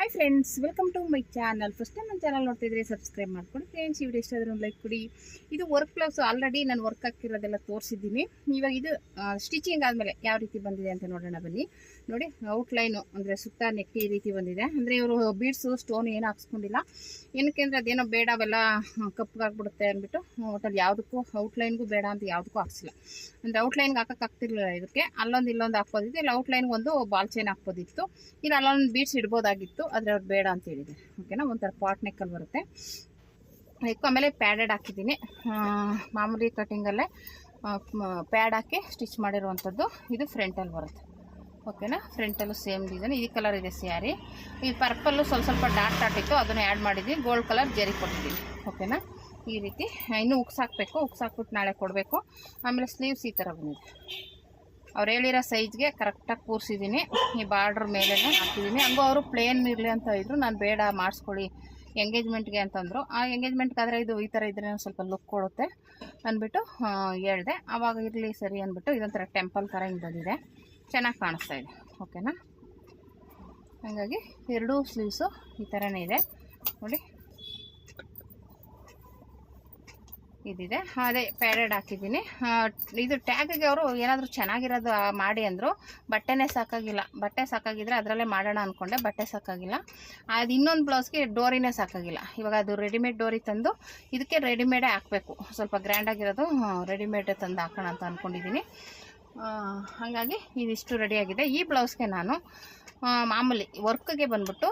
Hi friends, welcome to my channel. First time ನನ್ನ channel ನೋಡ್ತಿದ್ರೆ subscribe ಮಾಡ್ಕೊಂಡು friends. ಈ ವಿಡಿಯೋ ಇಷ್ಟ ಆದ್ರೆ ಒಂದು ಲೈಕ್ ಕೊಡಿ. ಇದು ವರ್ಕ್ ಬ್ಲೌಸ್ ಆಲ್ರೆಡಿ ನಾನು ವರ್ಕ್ ಹಾಕಿರೋದೆಲ್ಲ ತೋರಿಸಿದ್ದೀನಿ. ಇವಾಗ ಇದು ಸ್ಟಿಚಿಂಗ್ ಆದಮೇಲೆ ಯಾವ ರೀತಿ ಬಂದಿದೆ ಅಂತ ನೋಡೋಣ ಬನ್ನಿ. ನೋಡಿ, ಔಟ್ಲೈನು ಅಂದರೆ ಸುತ್ತ ನೆಕ್ ಈ ರೀತಿ ಬಂದಿದೆ. ಅಂದರೆ ಇವರು ಬೀಡ್ಸು ಸ್ಟೋನ್ ಏನು ಹಾಕ್ಸ್ಕೊಂಡಿಲ್ಲ. ಏನಕ್ಕೆ ಅಂದರೆ ಅದೇನೋ ಬೇಡ, ಅವೆಲ್ಲ ಕಪ್ಪಗಾಗ್ಬಿಡುತ್ತೆ ಅಂದ್ಬಿಟ್ಟು ಒಟ್ಟಲ್ಲಿ ಯಾವುದಕ್ಕೂ ಔಟ್ಲೈನ್ಗೂ ಬೇಡ ಅಂತ ಯಾವುದಕ್ಕೂ ಹಾಕ್ಸಿಲ್ಲ. ಅಂದರೆ ಔಟ್ಲೈನ್ಗೆ ಹಾಕೋಕ್ಕಾಗ್ತಿರ್ಲಿಲ್ಲ. ಇದಕ್ಕೆ ಅಲ್ಲೊಂದು ಇಲ್ಲೊಂದು ಹಾಕ್ಬೋದಿತ್ತು, ಇಲ್ಲ ಔಟ್ಲೈನ್ಗೆ ಒಂದು ಬಾಲ್ ಚೈನ್ ಹಾಕ್ಬೋದಿತ್ತು, ಇಲ್ಲ ಅಲ್ಲೊಂದು ಬೀಡ್ಸ್ ಇಡ್ಬೋದಾಗಿತ್ತು. ಆದರೆ ಅವ್ರು ಬೇಡ ಅಂತ ಹೇಳಿದ್ದಾರೆ. ಓಕೆನಾ, ಒಂಥರ ಪಾಟ್ ನೆಕ್ಕಲ್ಲಿ ಬರುತ್ತೆ. ಅದಕ್ಕೂ ಆಮೇಲೆ ಪ್ಯಾಡೆಡ್ ಹಾಕಿದ್ದೀನಿ. ಮಾಮೂಲಿ ಕಟಿಂಗಲ್ಲೇ ಪ್ಯಾಡ್ ಹಾಕಿ ಸ್ಟಿಚ್ ಮಾಡಿರುವಂಥದ್ದು. ಇದು ಫ್ರಂಟಲ್ಲಿ ಬರುತ್ತೆ. ಓಕೆನಾ, ಫ್ರಂಟಲ್ಲೂ ಸೇಮ್ ಡಿಸೈನ್. ಈ ಕಲರ್ ಇದೆ ಸ್ಯಾರಿ. ಈ ಪರ್ಪಲ್ಲು ಸ್ವಲ್ಪ ಡಾಟ್ ಇತ್ತು, ಅದನ್ನು ಆ್ಯಡ್ ಮಾಡಿದ್ದೀನಿ. ಗೋಲ್ಡ್ ಕಲರ್ ಜರಿ ಕೊಟ್ಟಿದ್ದೀನಿ. ಓಕೆನಾ, ಈ ರೀತಿ ಇನ್ನೂ ಉಕ್ಸಾಕಬೇಕು. ಉಕ್ಸಾಕ್ಬಿಟ್ಟು ನಾಳೆ ಕೊಡಬೇಕು. ಆಮೇಲೆ ಸ್ಲೀವ್ಸ್ ಈ ಥರ ಬಂದಿದೆ. ಅವ್ರು ಹೇಳಿರೋ ಸೈಜ್ಗೆ ಕರೆಕ್ಟಾಗಿ ಕೂರಿಸಿದ್ದೀನಿ. ಈ ಬಾರ್ಡ್ರ್ ಮೇಲೆ ಹಾಕಿದ್ದೀನಿ. ಹಂಗೂ ಅವರು ಪ್ಲೇನ್ ಇರಲಿ ಅಂತ ಇದ್ರು. ನಾನು ಬೇಡ, ಮಾಡಿಸ್ಕೊಳ್ಳಿ ಎಂಗೇಜ್ಮೆಂಟ್ಗೆ ಅಂತಂದರು. ಆ ಎಂಗೇಜ್ಮೆಂಟ್ಗಾದರೆ ಇದು ಈ ಥರ ಇದ್ರೆ ಸ್ವಲ್ಪ ಲುಕ್ ಕೊಡುತ್ತೆ ಅಂದ್ಬಿಟ್ಟು ಹೇಳಿದೆ. ಆವಾಗ ಇರಲಿ ಸರಿ ಅಂದ್ಬಿಟ್ಟು ಇದೊಂಥರ ಟೆಂಪಲ್ ಥರ ಹಿಂಗೆ ಬಂದಿದೆ, ಚೆನ್ನಾಗಿ ಕಾಣಿಸ್ತಾ ಇದೆ. ಓಕೆನಾ, ಹಾಗಾಗಿ ಎರಡೂ ಸ್ಲೀವ್ಸು ಈ ಥರನೇ ಇದೆ ನೋಡಿ. ಇದಿದೆ, ಅದೇ ಪ್ಯಾಡೆಡ್ ಹಾಕಿದ್ದೀನಿ. ಇದು ಟ್ಯಾಗಿಗೆ ಅವರು ಏನಾದರೂ ಚೆನ್ನಾಗಿರೋದು ಮಾಡಿ ಅಂದರು. ಬಟ್ಟೆನೇ ಸಾಕಾಗಿಲ್ಲ. ಬಟ್ಟೆ ಸಾಕಾಗಿದ್ರೆ ಅದರಲ್ಲೇ ಮಾಡೋಣ ಅಂದ್ಕೊಂಡೆ, ಬಟ್ಟೆ ಸಾಕಾಗಿಲ್ಲ. ಅದು ಇನ್ನೊಂದು ಬ್ಲೌಸ್ಗೆ ಡೋರಿನೇ ಸಾಕಾಗಿಲ್ಲ. ಇವಾಗ ಅದು ರೆಡಿಮೇಡ್ ಡೋರಿ ತಂದು ಇದಕ್ಕೆ ರೆಡಿಮೇಡೇ ಹಾಕಬೇಕು. ಸ್ವಲ್ಪ ಗ್ರ್ಯಾಂಡಾಗಿರೋದು ರೆಡಿಮೇಡ್ ತಂದು ಹಾಕೋಣ ಅಂತ ಅಂದ್ಕೊಂಡಿದ್ದೀನಿ. ಹಾಗಾಗಿ ಇದಿಷ್ಟು ರೆಡಿಯಾಗಿದೆ. ಈ ಬ್ಲೌಸ್ಗೆ ನಾನು ಮಾಮೂಲಿ ವರ್ಕ್ಗೆ ಬಂದ್ಬಿಟ್ಟು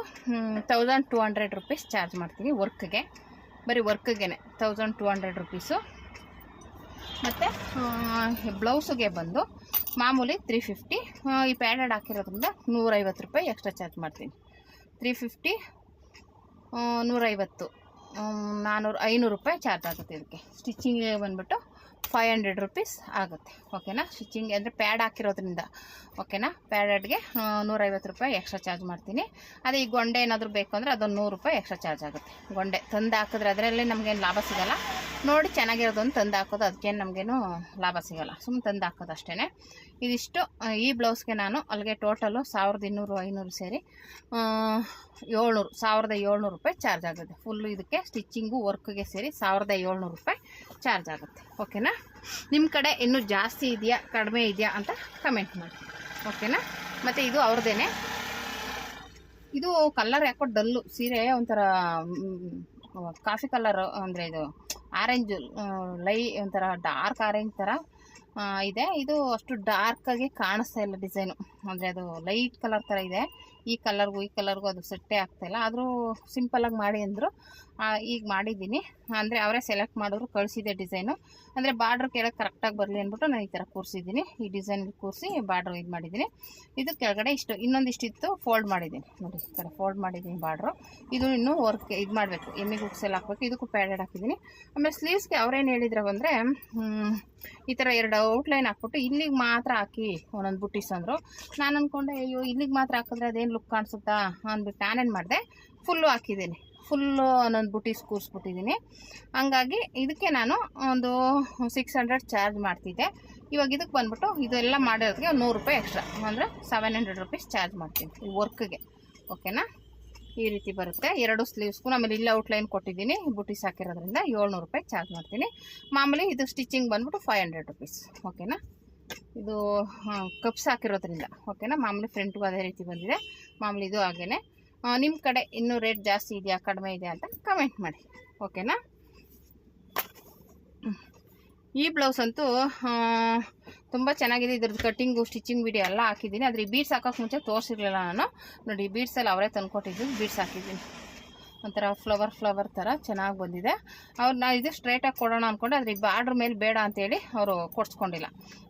1200 ರುಪೀಸ್ ಚಾರ್ಜ್ ಮಾಡ್ತೀನಿ. ವರ್ಕ್ಗೆ, ಬರೀ ವರ್ಕ್ಗೆ 1200 ರುಪೀಸು. ಮತ್ತು ಬ್ಲೌಸಿಗೆ ಬಂದು ಮಾಮೂಲಿ 350. ಈ ಪ್ಯಾಡೆಡ್ ಹಾಕಿರೋದ್ರಿಂದ 150 ರೂಪಾಯಿ ಎಕ್ಸ್ಟ್ರಾ ಚಾರ್ಜ್ ಮಾಡ್ತೀನಿ. 350, 150, 400, 500 ರೂಪಾಯಿ ಚಾರ್ಜ್ ಆಗುತ್ತೆ. ಇದಕ್ಕೆ ಸ್ಟಿಚಿಂಗಿಗೆ ಬಂದ್ಬಿಟ್ಟು 500 ರುಪೀಸ್ ಆಗುತ್ತೆ. ಓಕೆನಾ, ಸ್ಟಿಚಿಂಗ್ ಅಂದರೆ ಪ್ಯಾಡ್ ಹಾಕಿರೋದ್ರಿಂದ. ಓಕೆನಾ, ಪ್ಯಾಡೆಡ್ಗೆ 150 ರೂಪಾಯಿ ಎಕ್ಸ್ಟ್ರಾ ಚಾರ್ಜ್ ಮಾಡ್ತೀನಿ. ಅದೇ ಈ ಗೊಂಡೆ ಏನಾದರೂ ಬೇಕು ಅಂದರೆ ಅದೊಂದು 100 ರೂಪಾಯಿ ಎಕ್ಸ್ಟ್ರಾ ಚಾರ್ಜ್ ಆಗುತ್ತೆ. ಗೊಂಡೆ ತಂದು ಹಾಕಿದ್ರೆ ಅದರಲ್ಲಿ ನಮಗೇನು ಲಾಭ ಸಿಗೋಲ್ಲ. ನೋಡಿ ಚೆನ್ನಾಗಿರೋದೊಂದು ತಂದು ಹಾಕೋದು, ಅದಕ್ಕೇನು ನಮಗೇನು ಲಾಭ ಸಿಗೋಲ್ಲ. ಸುಮ್ಮನೆ ತಂದು ಹಾಕೋದು ಅಷ್ಟೇ. ಇದಿಷ್ಟು ಈ ಬ್ಲೌಸ್ಗೆ ನಾನು ಅಲ್ಲಿಗೆ ಟೋಟಲು 1200, 500 ಸೇರಿ 1700 ರೂಪಾಯಿ ಚಾರ್ಜ್ ಆಗುತ್ತೆ. ಫುಲ್ಲು ಇದಕ್ಕೆ ಸ್ಟಿಚಿಂಗು ವರ್ಕ್ಗೆ ಸೇರಿ 1700 ರೂಪಾಯಿ ಚಾರ್ಜ್ ಆಗುತ್ತೆ. ಓಕೆನಾ, ನಿಮ್ಮ ಕಡೆ ಇನ್ನೂ ಜಾಸ್ತಿ ಇದೆಯಾ ಕಡಿಮೆ ಇದೆಯಾ ಅಂತ ಕಮೆಂಟ್ ಮಾಡಿ. ಓಕೆನಾ, ಮತ್ತು ಇದು ಅವ್ರದ್ದೇನೆ. ಇದು ಕಲರ್ ಯಾಕೋ ಡಲ್ಲು ಸೀರೆ, ಒಂಥರ ಕಾಫಿ ಕಲರ್, ಅಂದರೆ ಇದು ಆರೆಂಜು ಒಂಥರ ಡಾರ್ಕ್ ಆರೆಂಜ್ ಥರ ಇದೆ. ಇದು ಅಷ್ಟು ಡಾರ್ಕಾಗಿ ಕಾಣಿಸ್ತಾ ಇಲ್ಲ ಡಿಸೈನು. ಅಂದರೆ ಅದು ಲೈಟ್ ಕಲರ್ ಥರ ಇದೆ. ಈ ಕಲರ್ಗೂ ಅದು ಸೆಟ್ಟೇ ಆಗ್ತಾಯಿಲ್ಲ. ಆದರೂ ಸಿಂಪಲಾಗಿ ಮಾಡಿ ಅಂದರು. ಈಗ ಮಾಡಿದ್ದೀನಿ. ಅಂದರೆ ಅವರೇ ಸೆಲೆಕ್ಟ್ ಮಾಡೋರು, ಕಳಿಸಿದೆ ಡಿಸೈನು. ಅಂದರೆ ಬಾರ್ಡ್ರ್ ಕೆಳಗೆ ಕರೆಕ್ಟಾಗಿ ಬರಲಿ ಅಂದ್ಬಿಟ್ಟು ನಾನು ಈ ಥರ ಕೂರಿಸಿದ್ದೀನಿ. ಈ ಡಿಸೈನ್ ಕೂರಿಸಿ ಬಾರ್ಡ್ರ್ ಇದು ಮಾಡಿದ್ದೀನಿ. ಇದು ಕೆಳಗಡೆ ಇನ್ನೊಂದಿಷ್ಟಿತ್ತು ಫೋಲ್ಡ್ ಮಾಡಿದ್ದೀನಿ ನೋಡಿ. ಈ ಥರ ಫೋಲ್ಡ್ ಮಾಡಿದ್ದೀನಿ ಬಾರ್ಡ್ರು. ಇದು ಇನ್ನೂ ವರ್ಕ್ ಇದು ಮಾಡಬೇಕು, ಎಮ್ಮಿಗೆ ಹುಕ್ಸೆಲ್ಲ ಹಾಕಬೇಕು. ಇದಕ್ಕೂ ಪ್ಯಾಡೆಡ್ ಹಾಕಿದ್ದೀನಿ. ಆಮೇಲೆ ಸ್ಲೀವ್ಸ್ಗೆ ಅವ್ರೇನು ಹೇಳಿದ್ರು ಅಂದರೆ ಈ ಥರ 2 ಔಟ್ಲೈನ್ ಹಾಕ್ಬಿಟ್ಟು ಇಲ್ಲಿಗೆ ಮಾತ್ರ ಹಾಕಿ ಒಂದೊಂದು ಬುಟ್ಟಿಸ್ ಅಂದರು. ನಾನು ಅಂದ್ಕೊಂಡೆ, ಅಯ್ಯೋ ಇಲ್ಲಿಗೆ ಮಾತ್ರ ಹಾಕಿದ್ರೆ ಅದೇನು ಲುಕ್ ಕಾಣಿಸುತ್ತಾ ಅಂದ್ಬಿಟ್ಟು ನಾನೇನು ಮಾಡಿದೆ, ಫುಲ್ಲು ಹಾಕಿದ್ದೀನಿ. ಫುಲ್ಲು ಒಂದೊಂದು ಬುಟ್ಟಿಸ್ ಕೂರಿಸ್ಬಿಟ್ಟಿದ್ದೀನಿ. ಹಂಗಾಗಿ ಇದಕ್ಕೆ ನಾನು ಒಂದು 600 ಚಾರ್ಜ್ ಮಾಡ್ತಿದ್ದೆ. ಇವಾಗ ಇದಕ್ಕೆ ಬಂದ್ಬಿಟ್ಟು ಇದೆಲ್ಲ ಮಾಡಿರೋದಕ್ಕೆ 100 ರೂಪಾಯಿ ಎಕ್ಸ್ಟ್ರಾ, ಅಂದರೆ 700 ರುಪೀಸ್ ಚಾರ್ಜ್ ಮಾಡ್ತೀನಿ ಈ ವರ್ಕ್ಗೆ. ಓಕೆನಾ, ಈ ರೀತಿ ಬರುತ್ತೆ. 2 ಸ್ಲೀವ್ಸ್ಗೂ ಆಮೇಲೆ ಇಲ್ಲಿ ಔಟ್ಲೈನ್ ಕೊಟ್ಟಿದ್ದೀನಿ. ಬುಟ್ಟಿಸ್ ಹಾಕಿರೋದ್ರಿಂದ 700 ರೂಪಾಯಿ ಚಾರ್ಜ್ ಮಾಡ್ತೀನಿ. ಮಾಮೂಲಿ ಇದು ಸ್ಟಿಚಿಂಗ್ ಬಂದ್ಬಿಟ್ಟು 500 ರುಪೀಸ್. ಓಕೆನಾ, ಇದು ಕಪ್ಸ್ ಹಾಕಿರೋದ್ರಿಂದ. ಓಕೆನಾ, ಮಾಮೂಲಿ ಫ್ರಂಟ್ಗೂ ಅದೇ ರೀತಿ ಬಂದಿದೆ. ಮಾಮೂಲಿ ಇದು ಹಾಗೇ. ನಿಮ್ಮ ಕಡೆ ಇನ್ನೂ ರೇಟ್ ಜಾಸ್ತಿ ಇದೆಯಾ ಕಡಿಮೆ ಇದೆಯಾ ಅಂತ ಕಮೆಂಟ್ ಮಾಡಿ. ಓಕೆನಾ, ಈ ಬ್ಲೌಸ್ ಅಂತೂ ತುಂಬ ಚೆನ್ನಾಗಿದೆ. ಇದ್ರದ್ದು ಕಟ್ಟಿಂಗು ಸ್ಟಿಚಿಂಗ್ ವಿಡಿಯೋ ಎಲ್ಲ ಹಾಕಿದ್ದೀನಿ. ಆದರೆ ಈ ಬೀಡ್ಸ್ ಹಾಕೋಕ್ಕೆ ಮುಂಚೆ ತೋರಿಸಿರಲಿಲ್ಲ ನಾನು. ನೋಡಿ, ಬೀಡ್ಸಲ್ಲಿ ಅವರೇ ತಂದುಕೊಟ್ಟಿದ್ದೀನಿ. ಬೀಡ್ಸ್ ಹಾಕಿದ್ದೀನಿ. ಒಂಥರ ಫ್ಲವರ್ ಥರ ಚೆನ್ನಾಗಿ ಬಂದಿದೆ. ನಾನು ಇದು ಸ್ಟ್ರೈಟಾಗಿ ಕೊಡೋಣ ಅಂದ್ಕೊಂಡೆ, ಆದರೆ ಈ ಬಾರ್ಡ್ರ್ ಮೇಲೆ ಬೇಡ ಅಂತೇಳಿ ಅವರು ಕೊಡಿಸ್ಕೊಂಡಿಲ್ಲ.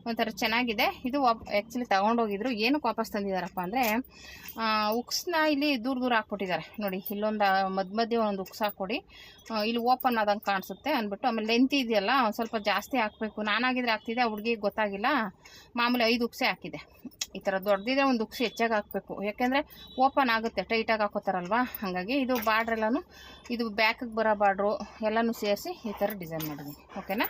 ಒಂಥರ ಚೆನ್ನಾಗಿದೆ. ಇದು ಆ್ಯಕ್ಚುಲಿ ತೊಗೊಂಡೋಗಿದ್ರು. ಏನಕ್ಕೆ ವಾಪಸ್ ತಂದಿದ್ದಾರಪ್ಪ ಅಂದರೆ ಉಕ್ಸ್ನ ಇಲ್ಲಿ ದೂರ ಹಾಕ್ಬಿಟ್ಟಿದ್ದಾರೆ ನೋಡಿ. ಇಲ್ಲೊಂದು ಮಧ್ಯೆ ಒಂದು ಉಕ್ಸ್ ಹಾಕ್ಕೊಡಿ, ಇಲ್ಲಿ ಓಪನ್ ಆದಂಗೆ ಕಾಣಿಸುತ್ತೆ ಅಂದ್ಬಿಟ್ಟು. ಆಮೇಲೆ ಲೆಂತ್ ಇದೆಯಲ್ಲ, ಸ್ವಲ್ಪ ಜಾಸ್ತಿ ಹಾಕಬೇಕು. ನಾನಾಗಿದ್ರೆ ಹಾಕ್ತಿದ್ದೆ, ಆ ಹುಡುಗಿಗೆ ಗೊತ್ತಾಗಿಲ್ಲ. ಮಾಮೂಲಿ 5 ಉಕ್ಸೆ ಹಾಕಿದೆ. ಈ ಥರ ದೊಡ್ಡದಿದೆ, ಒಂದು ಉಕ್ಸು ಹೆಚ್ಚಾಗಿ ಹಾಕಬೇಕು. ಯಾಕೆಂದರೆ ಓಪನ್ ಆಗುತ್ತೆ, ಟೈಟಾಗಿ ಹಾಕೋತಾರಲ್ವ. ಹಾಗಾಗಿ ಇದು ಬಾರ್ಡ್ರೆಲ್ಲನೂ ಇದು ಬ್ಯಾಕಿಗೆ ಬರೋ ಬಾರ್ಡ್ರು ಎಲ್ಲನೂ ಸೇರಿಸಿ ಈ ಥರ ಡಿಸೈನ್ ಮಾಡಿದ್ದೀನಿ. ಓಕೆನಾ,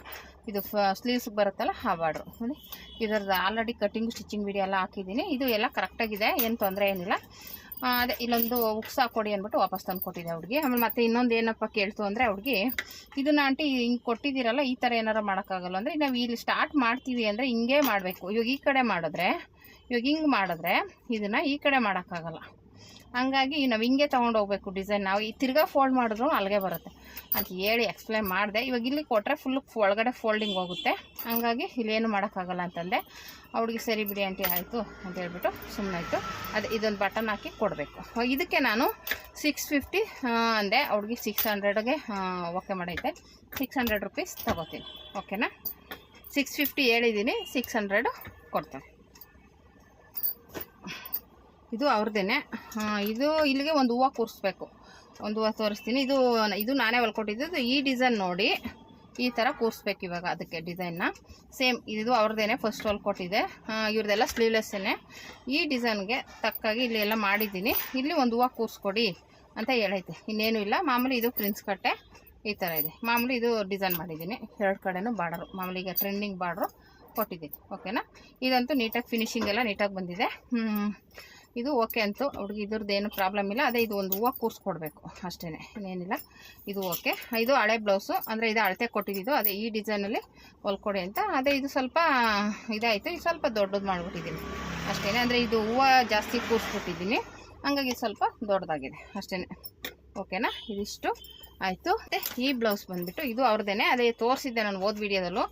ಇದು ಸ್ಲೀವ್ಸ್ಗೆ ಬರುತ್ತಲ್ಲ ಆ ಬಾರ್ಡ್ರು ನೋಡಿ. ಇದರದ್ದು ಆಲ್ರೆಡಿ ಕಟ್ಟಿಂಗು ಸ್ಟಿಚಿಂಗ್ ವಿಡಿಯೋ ಎಲ್ಲ ಹಾಕಿದ್ದೀನಿ. ಇದು ಎಲ್ಲ ಕರೆಕ್ಟಾಗಿದೆ, ಏನು ತೊಂದರೆ ಏನಿಲ್ಲ. ಅದೇ ಇಲ್ಲೊಂದು ಉಕ್ಸ್ ಹಾಕೊಡಿ ಅಂದ್ಬಿಟ್ಟು ವಾಪಸ್ ತಂದು ಕೊಟ್ಟಿದ್ದೆ ಅವ್ರಿಗೆ. ಆಮೇಲೆ ಮತ್ತೆ ಇನ್ನೊಂದು ಏನಪ್ಪ ಕೇಳ್ತು ಅಂದರೆ ಅವ್ರಿಗೆ, ಇದನ್ನ ಆಂಟಿ ಹಿಂಗೆ ಕೊಟ್ಟಿದ್ದೀರಲ್ಲ, ಈ ಥರ ಏನಾರು ಮಾಡೋಕ್ಕಾಗಲ್ಲ ಅಂದರೆ, ನಾವು ಇಲ್ಲಿ ಸ್ಟಾರ್ಟ್ ಮಾಡ್ತೀವಿ ಅಂದರೆ ಹಿಂಗೆ ಮಾಡಬೇಕು. ಇವಾಗ ಈ ಕಡೆ ಮಾಡಿದ್ರೆ, ಇವಾಗ ಹಿಂಗೆ ಮಾಡಿದ್ರೆ ಇದನ್ನು ಈ ಕಡೆ ಮಾಡೋಕ್ಕಾಗಲ್ಲ. ಹಂಗಾಗಿ ನಾವು ಹಿಂಗೆ ತೊಗೊಂಡು ಹೋಗ್ಬೇಕು ಡಿಸೈನ್. ನಾವು ಈ ತಿರ್ಗಾ ಫೋಲ್ಡ್ ಮಾಡಿದ್ರು ಅಲ್ಲಿಗೆ ಬರುತ್ತೆ ಅಂತ ಹೇಳಿ ಎಕ್ಸ್ಪ್ಲೈನ್ ಮಾಡಿದೆ. ಇವಾಗ ಇಲ್ಲಿ ಕೊಟ್ಟರೆ ಫುಲ್ಲು ಒಳಗಡೆ ಫೋಲ್ಡಿಂಗ್ ಹೋಗುತ್ತೆ, ಹಂಗಾಗಿ ಇಲ್ಲೇನು ಮಾಡೋಕ್ಕಾಗಲ್ಲ ಅಂತಂದೆ. ಅವ್ಳಿಗೆ ಸರಿ ಬಿಡಿ ಆಂಟಿ ಆಯಿತು ಅಂತ ಹೇಳ್ಬಿಟ್ಟು ಸುಮ್ಮನಾಯಿತು. ಅದು ಇದೊಂದು ಬಟನ್ ಹಾಕಿ ಕೊಡಬೇಕು. ಇದಕ್ಕೆ ನಾನು 650 ಅಂದೆ, ಅವ್ಳಿಗೆ 600ಗೆ ಓಕೆ ಮಾಡೈತೆ. 600 ರುಪೀಸ್ ತೊಗೋತೀನಿ. ಓಕೆನಾ, 650 ಹೇಳಿದ್ದೀನಿ, 600 ಕೊಡ್ತೇನೆ. ಇದು ಅವ್ರದ್ದೇನೆ. ಇದು ಇಲ್ಲಿಗೆ ಒಂದು ಹೂವು ಕೂರಿಸ್ಬೇಕು. ಒಂದು ಹೂವು ತೋರಿಸ್ತೀನಿ. ಇದು ನಾನೇ ಹೊಲ್ಕೊಟ್ಟಿದ್ದು. ಈ ಡಿಸೈನ್ ನೋಡಿ ಈ ಥರ ಕೂರಿಸ್ಬೇಕು ಇವಾಗ. ಅದಕ್ಕೆ ಡಿಸೈನ್ನ ಸೇಮ್ ಇದು ಅವ್ರದ್ದೇನೆ, ಫಸ್ಟ್ ಹೊಲ್ಕೊಟ್ಟಿದೆ. ಇವ್ರದ್ದೆಲ್ಲ ಸ್ಲೀವ್ಲೆಸ್ಸೇ. ಈ ಡಿಸೈನ್ಗೆ ತಕ್ಕಾಗಿ ಇಲ್ಲಿ ಎಲ್ಲ ಮಾಡಿದ್ದೀನಿ. ಇಲ್ಲಿ ಒಂದು ಹೂವು ಕೂರಿಸ್ಕೊಡಿ ಅಂತ ಹೇಳೈತೆ, ಇನ್ನೇನು ಇಲ್ಲ. ಮಾಮೂಲಿ ಇದು ಪ್ರಿನ್ಸ್ ಕಟ್ಟೆ ಈ ಥರ ಇದೆ. ಮಾಮೂಲಿ ಇದು ಡಿಸೈನ್ ಮಾಡಿದ್ದೀನಿ, 2 ಕಡೆನೂ ಬಾರ್ಡರು, ಮಾಮೂಲಿ ಈಗ ಟ್ರೆಂಡಿಂಗ್ ಬಾರ್ಡ್ರು ಕೊಟ್ಟಿದ್ದೀನಿ. ಓಕೆನಾ, ಇದಂತೂ ನೀಟಾಗಿ ಫಿನಿಶಿಂಗ್ ಎಲ್ಲ ನೀಟಾಗಿ ಬಂದಿದೆ. ಇದು ಓಕೆ ಅಂತೂ ಅವ್ರಿಗೆ ಇದ್ರದ್ದು ಏನು ಪ್ರಾಬ್ಲಮ್ ಇಲ್ಲ. ಅದೇ ಇದು ಒಂದು ಹೂವು ಕೂರಿಸ್ಕೊಡ್ಬೇಕು ಅಷ್ಟೇ, ಇನ್ನೇನಿಲ್ಲ. ಇದು ಓಕೆ. ಇದು ಹಳೆ ಬ್ಲೌಸು, ಅಂದರೆ ಇದು ಅಳತೆ ಕೊಟ್ಟಿದ್ದು. ಅದೇ ಈ ಡಿಸೈನಲ್ಲಿ ಹೊಲ್ಕೊಡಿ ಅಂತ. ಅದೇ ಇದು ಸ್ವಲ್ಪ ಇದಾಯಿತು, ಇದು ಸ್ವಲ್ಪ ದೊಡ್ಡದು ಮಾಡಿಬಿಟ್ಟಿದ್ದೀನಿ ಅಷ್ಟೇ. ಅಂದರೆ ಇದು ಹೂವು ಜಾಸ್ತಿ ಕೂರಿಸ್ಬಿಟ್ಟಿದ್ದೀನಿ, ಹಂಗಾಗಿ ಸ್ವಲ್ಪ ದೊಡ್ಡದಾಗಿದೆ ಅಷ್ಟೇ. ಓಕೆನಾ, ಇದಿಷ್ಟು ಆಯಿತು. ಮತ್ತು ಈ ಬ್ಲೌಸ್ ಬಂದುಬಿಟ್ಟು ಇದು ಅವ್ರದ್ದೇನೆ. ಅದೇ ತೋರಿಸಿದ್ದೆ ನಾನು ಹೋದ ವೀಡಿಯೋದಲ್ಲೂ.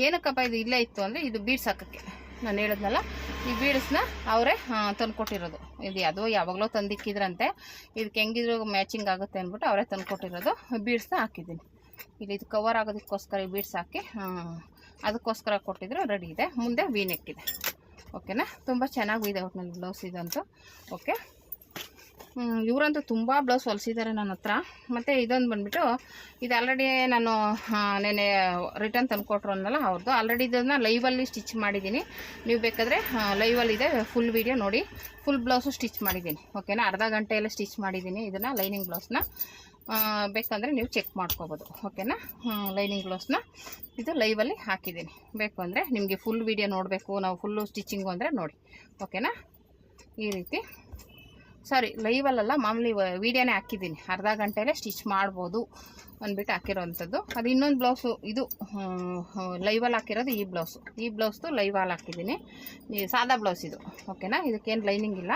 ಏನಕ್ಕಪ್ಪ ಇದು ಇಲ್ಲೇ ಇತ್ತು ಅಂದರೆ, ಇದು ಬೀಡ್ಸ್ ಹಾಕೋಕ್ಕೆ ನಾನು ಹೇಳಿದ್ನಲ್ಲ, ಈ ಬೀಡ್ಸ್ನ ಅವರೇ ತಂದು ಕೊಟ್ಟಿರೋದು. ಇದು ಅದು ಯಾವಾಗಲೂ ತಂದಿಕ್ಕಿದ್ರಂತೆ, ಇದಕ್ಕೆ ಹೆಂಗಿದ್ರು ಮ್ಯಾಚಿಂಗ್ ಆಗುತ್ತೆ ಅಂದ್ಬಿಟ್ಟು ಅವರೇ ತಂದು ಕೊಟ್ಟಿರೋದು. ಬೀಡ್ಸ್ನ ಹಾಕಿದ್ದೀನಿ ಇಲ್ಲಿ, ಇದು ಕವರ್ ಆಗೋದಕ್ಕೋಸ್ಕರ ಈ ಬೀಡ್ಸ್ ಹಾಕಿ ಅದಕ್ಕೋಸ್ಕರ ಕೊಟ್ಟಿದ್ರು. ರೆಡಿ ಇದೆ. ಮುಂದೆ ವಿ ನೆಕ್ ಇದೆ. ಓಕೆನಾ, ತುಂಬ ಚೆನ್ನಾಗಿದೆ ಒಟ್ಟಿನಲ್ಲಿ ಬ್ಲೌಸ್ ಇದಂತೂ. ಓಕೆ, ಇವರಂತೂ ತುಂಬ ಬ್ಲೌಸ್ ಹೊಲಿಸಿದ್ದಾರೆ ನನ್ನ ಹತ್ರ. ಮತ್ತು ಇದೊಂದು ಬಂದುಬಿಟ್ಟು, ಇದು ಆಲ್ರೆಡಿ ನಾನು ನೆನೆ ರಿಟರ್ನ್ ತಂದುಕೊಟ್ರು ಅನ್ನಲ್ಲ ಅವ್ರದ್ದು. ಆಲ್ರೆಡಿ ಇದನ್ನು ಲೈವಲ್ಲಿ ಸ್ಟಿಚ್ ಮಾಡಿದ್ದೀನಿ. ನೀವು ಬೇಕಾದರೆ ಲೈವಲ್ಲಿದೆ, ಫುಲ್ ವೀಡಿಯೋ ನೋಡಿ. ಫುಲ್ ಬ್ಲೌಸು ಸ್ಟಿಚ್ ಮಾಡಿದ್ದೀನಿ. ಓಕೆನಾ, ಅರ್ಧ ಗಂಟೆಯಲ್ಲೇ ಸ್ಟಿಚ್ ಮಾಡಿದ್ದೀನಿ ಇದನ್ನು, ಲೈನಿಂಗ್ ಬ್ಲೌಸ್ನ. ಬೇಕಂದರೆ ನೀವು ಚೆಕ್ ಮಾಡ್ಕೋಬೋದು. ಓಕೆನಾ, ಲೈನಿಂಗ್ ಬ್ಲೌಸ್ನ ಇದು ಲೈವಲ್ಲಿ ಹಾಕಿದ್ದೀನಿ. ಬೇಕು ಅಂದರೆ ನಿಮಗೆ ಫುಲ್ ವೀಡಿಯೋ ನೋಡಬೇಕು, ನಾವು ಫುಲ್ಲು ಸ್ಟಿಚಿಂಗು ಅಂದರೆ ನೋಡಿ. ಓಕೆನಾ, ಈ ರೀತಿ. ಸಾರಿ, ಲೈವಲ್ಲ, ಮಾಮೂಲಿ ವೀಡಿಯೋನೇ ಹಾಕಿದ್ದೀನಿ. ಅರ್ಧ ಗಂಟೆಯಲ್ಲೇ ಸ್ಟಿಚ್ ಮಾಡ್ಬೋದು ಅಂದ್ಬಿಟ್ಟು ಹಾಕಿರೋವಂಥದ್ದು. ಅದು ಇನ್ನೊಂದು ಬ್ಲೌಸು, ಇದು ಲೈವಲ್ಲಿ ಹಾಕಿರೋದು ಈ ಬ್ಲೌಸ್ದು ಲೈವಲ್ಲಿ ಹಾಕಿದ್ದೀನಿ. ಈ ಸಾದಾ ಬ್ಲೌಸ್ ಇದು. ಓಕೆನಾ, ಇದಕ್ಕೇನು ಲೈನಿಂಗ್ ಇಲ್ಲ.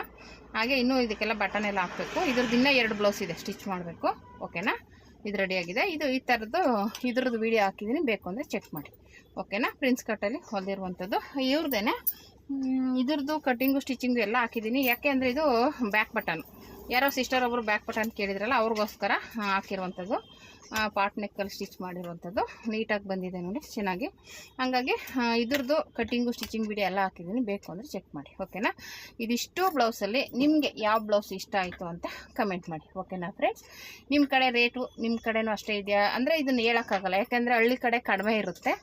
ಹಾಗೆ ಇನ್ನೂ ಇದಕ್ಕೆಲ್ಲ ಬಟನ್ ಎಲ್ಲ ಹಾಕಬೇಕು. ಇದ್ರದ್ದು ಇನ್ನೂ 2 ಬ್ಲೌಸ್ ಇದೆ ಸ್ಟಿಚ್ ಮಾಡಬೇಕು. ಓಕೆನಾ, ಇದು ರೆಡಿಯಾಗಿದೆ. ಇದು ಈ ಥರದ್ದು ಇದ್ರದ್ದು ವೀಡಿಯೋ ಹಾಕಿದ್ದೀನಿ, ಬೇಕು ಅಂದರೆ ಚೆಕ್ ಮಾಡಿ. ಓಕೆನಾ, ಪ್ರಿನ್ಸ್ ಕಟ್ಟಲ್ಲಿ ಹೊಲಿದಿರುವಂಥದ್ದು ಇವ್ರದ್ದೇನೆ. ಇದ್ರದ್ದು ಕಟ್ಟಿಂಗು ಸ್ಟಿಚಿಂಗು ಎಲ್ಲ ಹಾಕಿದ್ದೀನಿ. ಯಾಕೆ ಅಂದರೆ ಇದು ಬ್ಯಾಕ್ ಬಟನ್, ಯಾರೋ ಸಿಸ್ಟರ್ ಒಬ್ಬರು ಬ್ಯಾಕ್ ಬಟನ್ ಕೇಳಿದ್ರಲ್ಲ, ಅವ್ರಿಗೋಸ್ಕರ ಹಾಕಿರುವಂಥದ್ದು. ಪಾಟ್ ನೆಕ್ಕಲ್ಲಿ ಸ್ಟಿಚ್ ಮಾಡಿರುವಂಥದ್ದು. ನೀಟಾಗಿ ಬಂದಿದೆ ನೋಡಿ, ಚೆನ್ನಾಗಿ. ಹಂಗಾಗಿ ಇದ್ರದ್ದು ಕಟ್ಟಿಂಗು ಸ್ಟಿಚಿಂಗ್ ವಿಡಿಯೋ ಎಲ್ಲ ಹಾಕಿದ್ದೀನಿ, ಬೇಕು ಅಂದರೆ ಚೆಕ್ ಮಾಡಿ. ಓಕೆನಾ, ಇದಿಷ್ಟು ಬ್ಲೌಸಲ್ಲಿ ನಿಮಗೆ ಯಾವ ಬ್ಲೌಸ್ ಇಷ್ಟ ಆಯಿತು ಅಂತ ಕಮೆಂಟ್ ಮಾಡಿ. ಓಕೆನಾ ಫ್ರೆಂಡ್ಸ್, ನಿಮ್ಮ ಕಡೆ ರೇಟು ನಿಮ್ಮ ಕಡೆನೂ ಅಷ್ಟೇ ಇದೆಯಾ ಅಂದರೆ ಇದನ್ನು ಹೇಳೋಕ್ಕಾಗಲ್ಲ. ಯಾಕೆಂದರೆ ಹಳ್ಳಿ ಕಡೆ ಕಡಿಮೆ ಇರುತ್ತೆ,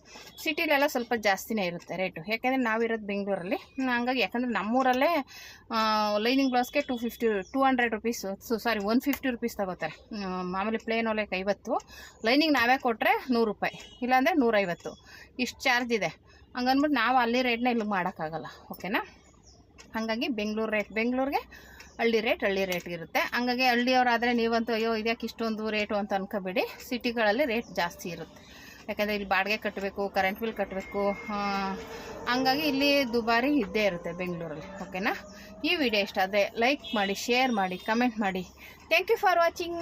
ಸಿಟಿಲೆಲ್ಲ ಸ್ವಲ್ಪ ಜಾಸ್ತಿನೇ ಇರುತ್ತೆ ರೇಟು. ಯಾಕೆಂದರೆ ನಾವಿರೋದು ಬೆಂಗಳೂರಲ್ಲಿ. ಹಂಗಾಗಿ ಯಾಕಂದರೆ ನಮ್ಮೂರಲ್ಲೇ ಲೈನಿಂಗ್ ಬ್ಲೌಸ್ಗೆ 200 ರುಪೀಸ್, ಸಾರಿ 150 ರುಪೀಸ್ ತಗೋತಾರೆ. ಮಾಮೂಲಿ ಪ್ಲೇನ್ ಹೊಲೆಗೆ 50, ಲೈನಿಂಗ್ ನಾವೇ ಕೊಟ್ಟರೆ 100 ರೂಪಾಯಿ, ಇಲ್ಲಾಂದರೆ 150. ಇಷ್ಟು ಚಾರ್ಜ್ ಇದೆ. ಹಂಗನ್ಬಿಟ್ಟು ನಾವು ಅಲ್ಲಿ ರೇಟ್ನ ಇಲ್ಲಿ ಮಾಡೋಕ್ಕಾಗಲ್ಲ. ಓಕೆನಾ, ಹಾಗಾಗಿ ಬೆಂಗಳೂರಿಗೆ ಹಳ್ಳಿ ರೇಟ್ ಇರುತ್ತೆ. ಹಂಗಾಗಿ ಹಳ್ಳಿಯವರಾದರೆ ನೀವಂತೂ ಅಯ್ಯೋ ಇದಕ್ಕೆ ಇಷ್ಟೊಂದು ರೇಟು ಅಂತ ಅನ್ಕೋಬೇಡಿ. ಸಿಟಿಗಳಲ್ಲಿ ರೇಟ್ ಜಾಸ್ತಿ ಇರುತ್ತೆ. ಯಾಕಂದರೆ ಇಲ್ಲಿ ಬಾಡಿಗೆ ಕಟ್ಟಬೇಕು, ಕರೆಂಟ್ ಬಿಲ್ ಕಟ್ಟಬೇಕು. ಹಂಗಾಗಿ ಇಲ್ಲಿ ದುಬಾರಿ ಇದ್ದೇ ಇರುತ್ತೆ ಬೆಂಗಳೂರಲ್ಲಿ. ಓಕೆನಾ, ಈ ವಿಡಿಯೋ ಇಷ್ಟ ಆದರೆ ಲೈಕ್ ಮಾಡಿ, ಶೇರ್ ಮಾಡಿ, ಕಮೆಂಟ್ ಮಾಡಿ. Thank you for watching.